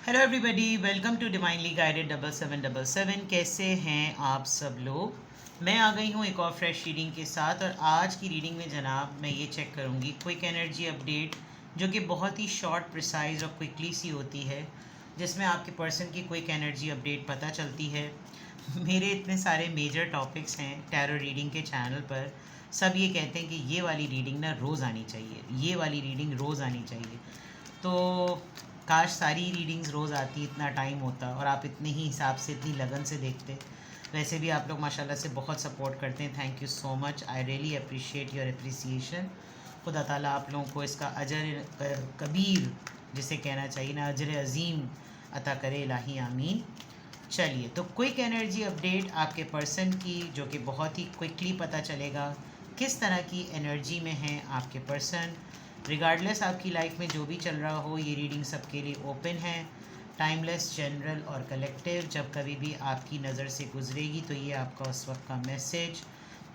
Hello everybody, welcome to divinely guided 7777। कैसे हैं आप सब लोग। मैं आ गई हूँ एक और फ्रेश रीडिंग के साथ। और आज की रीडिंग में जनाब मैं ये चेक करूँगी क्विक एनर्जी अपडेट, जो कि बहुत ही शॉर्ट, प्रिसाइज और क्विकली सी होती है, जिसमें आपके पर्सन की क्विक एनर्जी अपडेट पता चलती है। मेरे इतने सारे मेजर टॉपिक्स हैं टैरो रीडिंग के चैनल पर, सब ये कहते हैं कि ये वाली रीडिंग ना रोज़ आनी चाहिए, ये वाली रीडिंग रोज़ आनी चाहिए। तो काश सारी रीडिंग्स रोज़ आती, इतना टाइम होता और आप इतने ही हिसाब से, इतनी लगन से देखते। वैसे भी आप लोग माशाल्लाह से बहुत सपोर्ट करते हैं, thank you so much. I really appreciate your appreciation. खुदा ताला आप लोगों को इसका अजर कबीर, जिसे कहना चाहिए ना, अजर अजीम अता करे, इलाही आमीन। चलिए, तो क्विक एनर्जी अपडेट आपके पर्सन की, जो कि बहुत ही क्विकली पता चलेगा किस तरह की एनर्जी में है आपके पर्सन। रिगार्डलेस आपकी लाइफ में जो भी चल रहा हो, ये रीडिंग सबके लिए ओपन है, टाइमलेस, जनरल और कलेक्टिव। जब कभी भी आपकी नज़र से गुजरेगी तो ये आपका उस वक्त का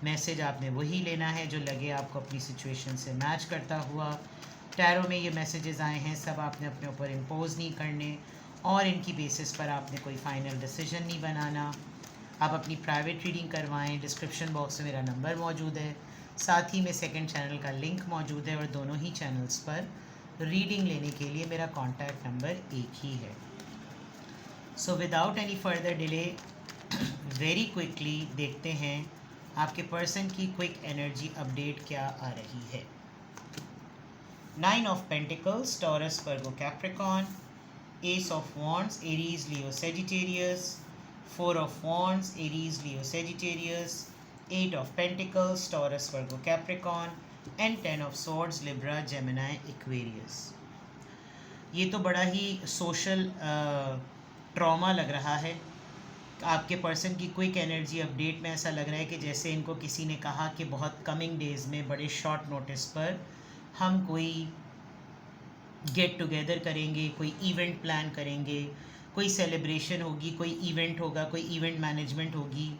मैसेज आपने वही लेना है जो लगे आपको अपनी सिचुएशन से मैच करता हुआ। टैरो में ये मैसेजेस आए हैं, सब आपने अपने ऊपर इम्पोज नहीं करने और इनकी बेसिस पर आपने कोई फ़ाइनल डिसीजन नहीं बनाना। आप अपनी प्राइवेट रीडिंग करवाएं। डिस्क्रिप्शन बॉक्स में मेरा नंबर मौजूद है, साथ ही में सेकंड चैनल का लिंक मौजूद है और दोनों ही चैनल्स पर रीडिंग लेने के लिए मेरा कॉन्टैक्ट नंबर एक ही है। So without any further delay, very quickly देखते हैं आपके पर्सन की क्विक एनर्जी अपडेट क्या आ रही है। 9 of pentacles, taurus, Virgo, Capricorn. S of wands, Aries, Leo, Sagittarius. 4 of Wands, Aries, Leo, Sagittarius. 8 of Pentacles, Taurus, Virgo, Capricorn. And 10 of Swords, Libra, Gemini, Aquarius. ये तो बड़ा ही social trauma लग रहा है। आपके पर्सन की क्विक एनर्जी अपडेट में ऐसा लग रहा है कि जैसे इनको किसी ने कहा कि बहुत कमिंग डेज़ में, बड़े शॉर्ट नोटिस पर हम कोई गेट टुगेदर करेंगे, कोई इवेंट प्लान करेंगे, कोई सेलिब्रेशन होगी, कोई इवेंट होगा, कोई इवेंट मैनेजमेंट होगी।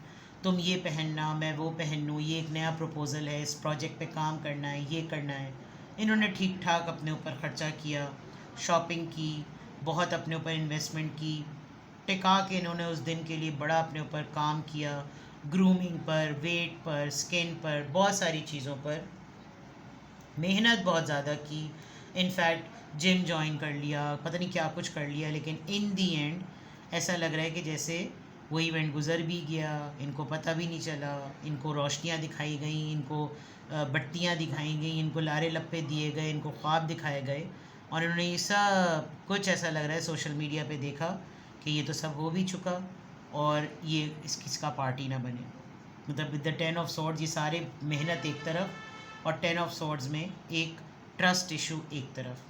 तुम ये पहनना, मैं वो पहनूँ, ये एक नया प्रपोज़ल है, इस प्रोजेक्ट पे काम करना है, ये करना है। इन्होंने ठीक ठाक अपने ऊपर ख़र्चा किया, शॉपिंग की, बहुत अपने ऊपर इन्वेस्टमेंट की, टिका के इन्होंने उस दिन के लिए बड़ा अपने ऊपर काम किया, ग्रूमिंग पर, वेट पर, स्किन पर, बहुत सारी चीज़ों पर मेहनत बहुत ज़्यादा की। इनफैक्ट जिम जॉइन कर लिया, पता नहीं क्या कुछ कर लिया, लेकिन इन दी एंड ऐसा लग रहा है कि जैसे वो इवेंट गुजर भी गया, इनको पता भी नहीं चला। इनको रोशनियाँ दिखाई गई, इनको बत्तियाँ दिखाई गई, इनको लारे लप्पे दिए गए, इनको ख्वाब दिखाए गए, और इन्होंने ये सब कुछ, ऐसा लग रहा है, सोशल मीडिया पे देखा कि ये तो सब हो भी चुका और ये इसका पार्टी ना बने। मतलब विद द 10 ऑफ सॉर्ड्स, ये सारे मेहनत एक तरफ और 10 ऑफ सॉर्ड्स में एक ट्रस्ट इशू एक तरफ।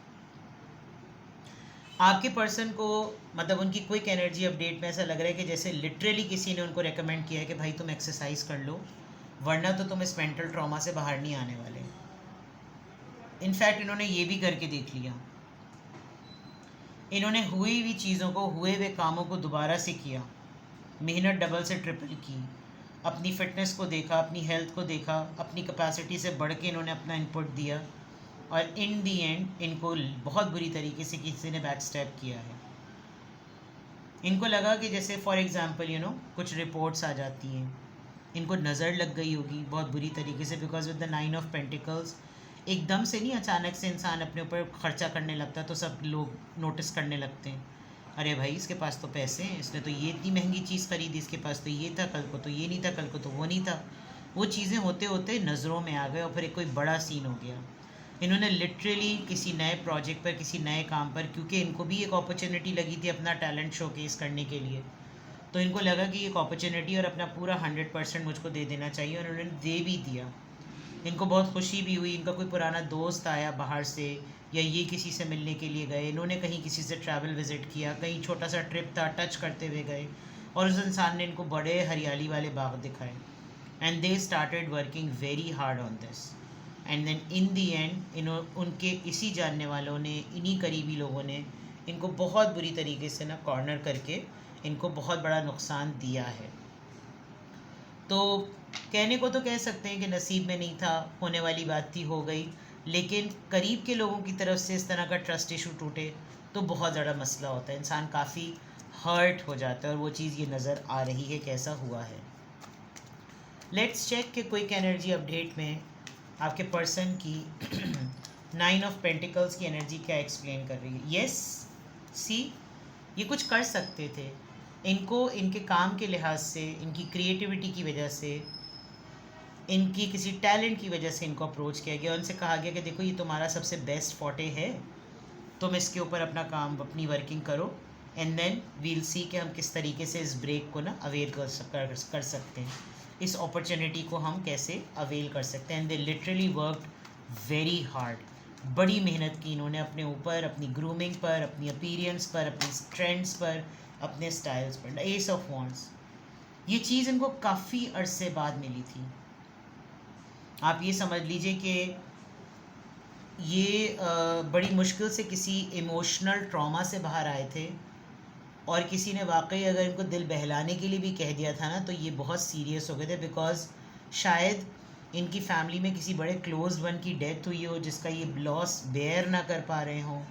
आपके पर्सन को, मतलब उनकी क्विक एनर्जी अपडेट में ऐसा लग रहा है कि जैसे लिटरली किसी ने उनको रेकमेंड किया है कि भाई तुम एक्सरसाइज कर लो, वरना तो तुम इस मेंटल ट्रॉमा से बाहर नहीं आने वाले। इनफैक्ट इन्होंने ये भी करके देख लिया, इन्होंने हुई हुई चीज़ों को, हुए हुए कामों को दोबारा से किया, मेहनत डबल से ट्रिपल की, अपनी फ़िटनेस को देखा, अपनी हेल्थ को देखा, अपनी कैपेसिटी से बढ़ के इन्होंने अपना इनपुट दिया, और इन दी एंड इनको बहुत बुरी तरीके से किसी ने बैक स्टेप किया है। इनको लगा कि जैसे फॉर एग्ज़ाम्पल कुछ रिपोर्ट्स आ जाती हैं, इनको नज़र लग गई होगी बहुत बुरी तरीके से, because with the 9 of pentacles एकदम से नहीं, अचानक से इंसान अपने ऊपर खर्चा करने लगता है तो सब लोग नोटिस करने लगते हैं, अरे भाई इसके पास तो पैसे हैं, इसने तो ये इतनी महंगी चीज़ खरीदी, इसके पास तो ये था, कल को तो ये नहीं था, कल को तो वो नहीं था। वो चीज़ें होते होते नज़रों में आ गए और फिर एक कोई बड़ा सीन हो गया। इन्होंने लिटरली किसी नए प्रोजेक्ट पर, किसी नए काम पर, क्योंकि इनको भी एक अपॉर्चुनिटी लगी थी अपना टैलेंट शोकेस करने के लिए, तो इनको लगा कि एक अपॉर्चुनिटी और अपना पूरा 100% मुझको दे देना चाहिए, और उन्होंने दे भी दिया। इनको बहुत खुशी भी हुई, इनका कोई पुराना दोस्त आया बाहर से, या ये किसी से मिलने के लिए गए, इन्होंने कहीं किसी से ट्रैवल विज़िट किया, कहीं छोटा सा ट्रिप था, टच करते हुए गए, और उस इंसान ने इनको बड़े हरियाली वाले बाग दिखाए, and they started working very hard on this, and then in the end उनके इसी जानने वालों ने, इन्हीं करीबी लोगों ने इनको बहुत बुरी तरीके से ना कॉर्नर करके इनको बहुत बड़ा नुकसान दिया है। तो कहने को तो कह सकते हैं कि नसीब में नहीं था, होने वाली बात थी, हो गई, लेकिन करीब के लोगों की तरफ से इस तरह का ट्रस्ट इशू टूटे तो बहुत ज़्यादा मसला होता है, इंसान काफ़ी हर्ट हो जाता है, और वो चीज़ ये नज़र आ रही है कैसा हुआ है। लेट्स चेक कि क्विक एनर्जी अपडेट में आपके पर्सन की 9 ऑफ पेंटिकल्स की एनर्जी क्या एक्सप्लेन कर रही है। यस, सी, ये कुछ कर सकते थे, इनको इनके काम के लिहाज से, इनकी क्रिएटिविटी की वजह से, इनकी किसी टैलेंट की वजह से इनको अप्रोच किया गया, उनसे कहा गया कि देखो ये तुम्हारा सबसे बेस्ट फोटे है, तुम इसके ऊपर अपना काम, अपनी वर्किंग करो, एंड देन वील सी कि हम किस तरीके से इस ब्रेक को ना अवेल कर सकते हैं, इस अपॉर्चुनिटी को हम कैसे अवेल कर सकते हैं। And they literally worked very hard, बड़ी मेहनत की इन्होंने अपने ऊपर, अपनी ग्रूमिंग पर, अपनी अपीयरेंस पर, अपनी ट्रेंड्स पर, अपने स्टाइल्स पर। एस ऑफ वॉन्ड्स, ये चीज़ इनको काफ़ी अरसे बाद मिली थी। आप ये समझ लीजिए कि ये बड़ी मुश्किल से किसी इमोशनल ट्रॉमा से बाहर आए थे, और किसी ने वाकई अगर इनको दिल बहलाने के लिए भी कह दिया था ना, तो ये बहुत सीरियस हो गए थे, बिकॉज शायद इनकी फैमिली में किसी बड़े क्लोज वन की डेथ हुई हो जिसका ये लॉस बेयर ना कर पा रहे हों,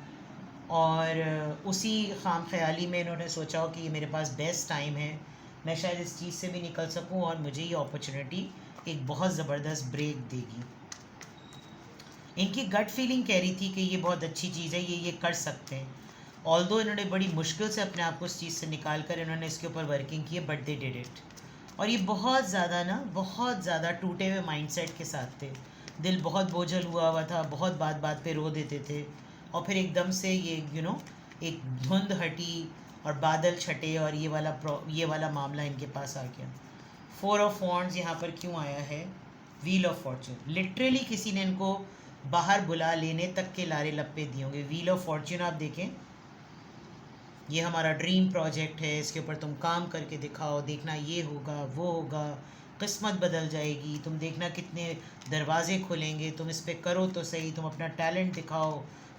और उसी खाम ख्याली में इन्होंने सोचा हो कि ये मेरे पास बेस्ट टाइम है, मैं शायद इस चीज़ से भी निकल सकूं, और मुझे ये अपॉर्चुनिटी एक बहुत ज़बरदस्त ब्रेक देगी। इनकी गट फीलिंग कह रही थी कि ये बहुत अच्छी चीज़ है, ये कर सकते हैं। ऑल्दो इन्होंने बड़ी मुश्किल से अपने आप को इस चीज़ से निकाल कर इन्होंने इसके ऊपर वर्किंग की है, बट दे डिड इट। और ये बहुत ज़्यादा टूटे हुए माइंडसेट के साथ थे, दिल बहुत बोझल हुआ था, बहुत बात बात पे रो देते थे, और फिर एकदम से ये एक धुंध हटी और बादल छटे, और ये वाला मामला इनके पास आ गया। 4 ऑफ वॉन्ड्स यहाँ पर क्यों आया है? व्हील ऑफ फॉर्चून, लिटरली किसी ने इनको बाहर बुला लेने तक के लारे लप्पे दिए होंगे। व्हील ऑफ फॉर्चून आप देखें, ये हमारा ड्रीम प्रोजेक्ट है, इसके ऊपर तुम काम करके दिखाओ, देखना ये होगा वो होगा, किस्मत बदल जाएगी, तुम देखना कितने दरवाजे खुलेंगे, तुम इस पर करो तो सही, तुम अपना टैलेंट दिखाओ,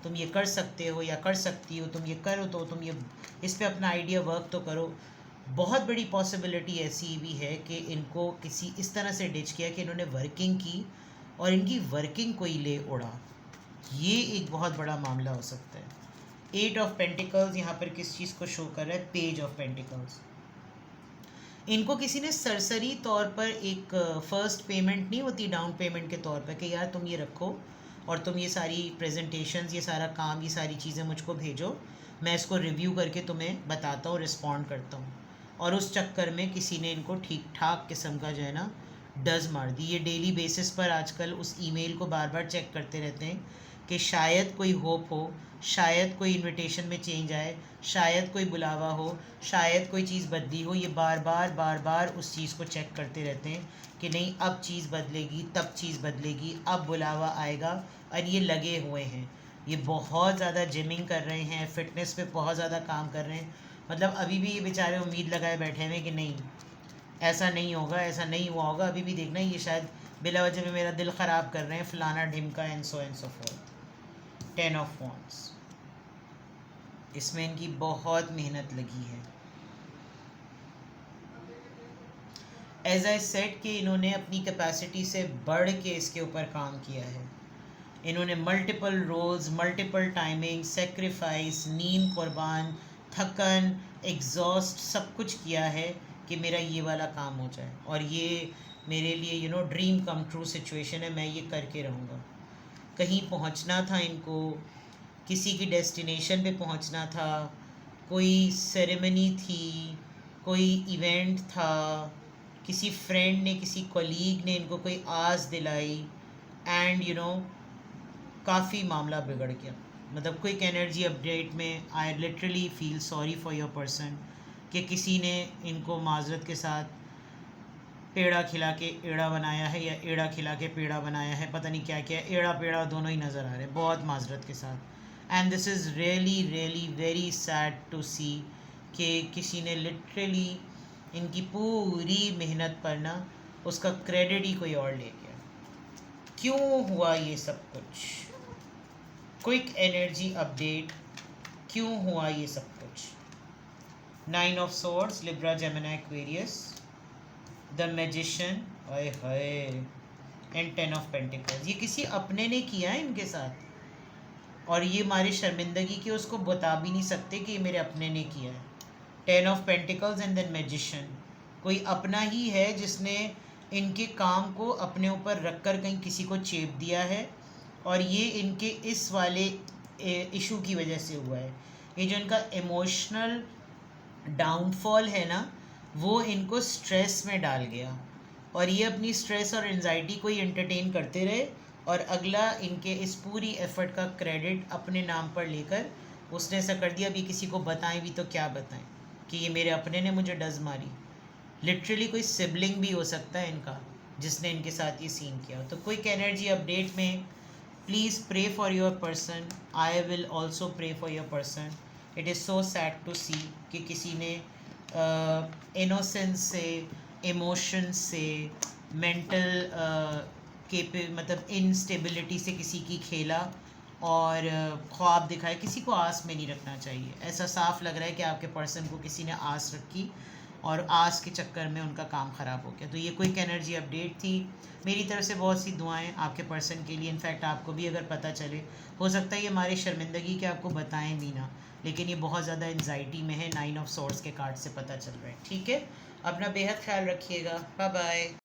तुम ये कर सकते हो या कर सकती हो, तुम ये करो, तो तुम ये इस पर अपना आइडिया वर्क तो करो। बहुत बड़ी पॉसिबिलिटी ऐसी भी है कि इनको किसी इस तरह से डिच किया कि इन्होंने वर्किंग की और इनकी वर्किंग कोई ले उड़ा, ये एक बहुत बड़ा मामला हो सकता है। 8 ऑफ पेंटिकल्स यहाँ पर किस चीज़ को शो कर रहा है? Page of pentacles. इनको किसी ने सरसरी तौर पर एक फर्स्ट पेमेंट नहीं होती, डाउन पेमेंट के तौर पर, कि यार तुम ये रखो और तुम ये सारी प्रेजेंटेशंस, ये सारा काम, ये सारी चीज़ें मुझको भेजो, मैं इसको रिव्यू करके तुम्हें बताता हूँ, रिस्पॉन्ड करता हूँ। और उस चक्कर में किसी ने इनको ठीक ठाक किस्म का जो है ना डज मार दी। ये डेली बेसिस पर आजकल उस ईमेल को बार बार चेक करते रहते हैं कि शायद कोई होप हो, शायद कोई इनविटेशन में चेंज आए, शायद कोई बुलावा हो, शायद कोई चीज़ बदली हो। ये बार बार उस चीज़ को चेक करते रहते हैं कि नहीं अब चीज़ बदलेगी, तब चीज़ बदलेगी, अब बुलावा आएगा, और ये लगे हुए हैं। ये बहुत ज़्यादा जिमिंग कर रहे हैं, फ़िटनेस पे बहुत ज़्यादा काम कर रहे हैं। मतलब अभी भी ये बेचारे उम्मीद लगाए बैठे हैं कि नहीं ऐसा नहीं होगा, ऐसा नहीं हुआ होगा, अभी भी देखना ये शायद बिला वजह में मेरा दिल ख़राब कर रहे हैं, फलाना ढिमका, and so forth. 10 of wands, इसमें इनकी बहुत मेहनत लगी है। एज आई सेड कि इन्होंने अपनी कैपेसिटी से बढ़ के इसके ऊपर काम किया है। इन्होंने multiple roles, multiple timing, sacrifice, नींद कुर्बान, थकन, एग्जॉस्ट, सब कुछ किया है कि मेरा ये वाला काम हो जाए, और ये मेरे लिए ड्रीम कम ट्रू सिचुएशन है, मैं ये करके रहूँगा। कहीं पहुँचना था इनको, किसी की डेस्टिनेशन पे पहुँचना था, कोई सेरेमनी थी, कोई इवेंट था, किसी फ्रेंड ने, किसी कलीग ने इनको कोई आस दिलाई, एंड काफ़ी मामला बिगड़ गया। मतलब क्विक एनर्जी अपडेट में I literally feel sorry for your person कि किसी ने इनको माजरत के साथ पेड़ा खिला के एड़ा बनाया है, या एड़ा खिला के पेड़ा बनाया है, पता नहीं क्या क्या, एड़ा पेड़ा दोनों ही नज़र आ रहे हैं, बहुत माजरत के साथ। And this is really very sad to see कि किसी ने लिटरली इनकी पूरी मेहनत पर ना उसका क्रेडिट ही कोई और ले गया। क्यों हुआ ये सब कुछ? क्विक एनर्जी अपडेट, क्यों हुआ ये सब कुछ? 9 of swords, Libra, Gemini, Aquarius, the magician, ओए होए, एंड 10 ऑफ पेंटिकल्स। ये किसी अपने ने किया है इनके साथ, और ये हमारी शर्मिंदगी की उसको बता भी नहीं सकते कि ये मेरे अपने ने किया है। 10 of pentacles and then magician, कोई अपना ही है जिसने इनके काम को अपने ऊपर रख कर कहीं किसी को चेप दिया है, और ये इनके इस वाले इशू की वजह से हुआ है। ये जो इनका इमोशनल डाउनफॉल है ना, वो इनको स्ट्रेस में डाल गया, और ये अपनी स्ट्रेस और एनजाइटी को ही एंटरटेन करते रहे, और अगला इनके इस पूरी एफर्ट का क्रेडिट अपने नाम पर लेकर उसने ऐसा कर दिया। अभी किसी को बताएं भी तो क्या बताएं कि ये मेरे अपने ने मुझे डज मारी। लिटरली कोई सिबलिंग भी हो सकता है इनका जिसने इनके साथ ये सीन किया। तो क्विक एनर्जी अपडेट में please pray for your person, I will also pray for your person. It is so sad to see कि किसी ने इनोसेंस से, इमोशन से, मेंटल मतलब इनस्टेबिलिटी से किसी की खेला और ख्वाब दिखाए। किसी को आस में नहीं रखना चाहिए। ऐसा साफ लग रहा है कि आपके पर्सन को किसी ने आस रखी और आस के चक्कर में उनका काम ख़राब हो गया। तो ये क्विक एनर्जी अपडेट थी। मेरी तरफ से बहुत सी दुआएं आपके पर्सन के लिए। इनफैक्ट आपको भी अगर पता चले, हो सकता है ये हमारी शर्मिंदगी के आपको बताएं भी ना, लेकिन ये बहुत ज़्यादा एनजाइटी में है। 9 ऑफ सोर्ड्स के कार्ड से पता चल रहा है। ठीक है, अपना बेहद ख्याल रखिएगा। Bye bye.